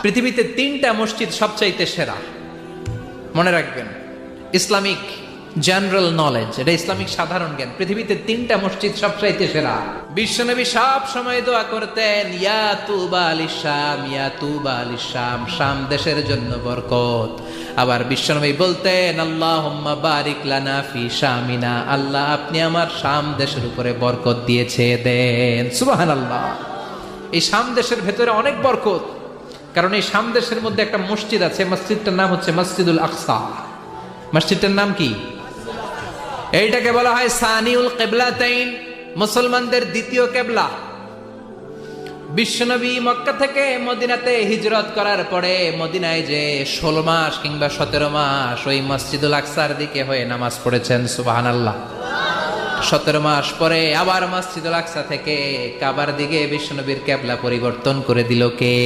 পৃথিবীতে 3টা মসজিদ সবচাইতে সেরা, মনে রাখবেন। ইসলামিক জেনারেল নলেজ, এটা ইসলামিক সাধারণ জ্ঞান। পৃথিবীতে 3টা মসজিদ সবচাইতে সেরা। বিশ্বনবী সব সময় দোয়া করতেন, ইয়া তুবা আলিশ শাম, ইয়া তুবা আলিশ শাম, শাম দেশের জন্য বরকত। আবার বিশ্বনবী বলতেন, আল্লাহুম্মা বারিক লানা ফি শামিনা, আল্লাহ আপনি আমার শাম দেশের উপরে বরকত দিয়েছে দেন। সুবহানাল্লাহ। এই শাম দেশের ভেতরে অনেক বরকত, কারণ এই শাম দেশের মধ্যে একটা মসজিদ আছে, মসজিদটার নাম হচ্ছে মসজিদুল আকসা। মসজিদটার নাম কি? এইটাকে বলা হয় সানিউল কিবলাতাইন, মুসলমানদের দ্বিতীয় কিবলা। বিশ্বনবী মক্কা থেকে মদিনাতে হিজরত করার পরে মদিনায় যে 16 মাস কিংবা 17 মাস ওই মসজিদুল আকসার দিকে হয়ে নামাজ পড়েছেন। সুবহানাল্লাহ। 17 মাস পরে আবার মসজিদুল আকসা থেকে কাবার দিকে বিশ্বনবীর কিবলা পরিবর্তন করে দিল কে?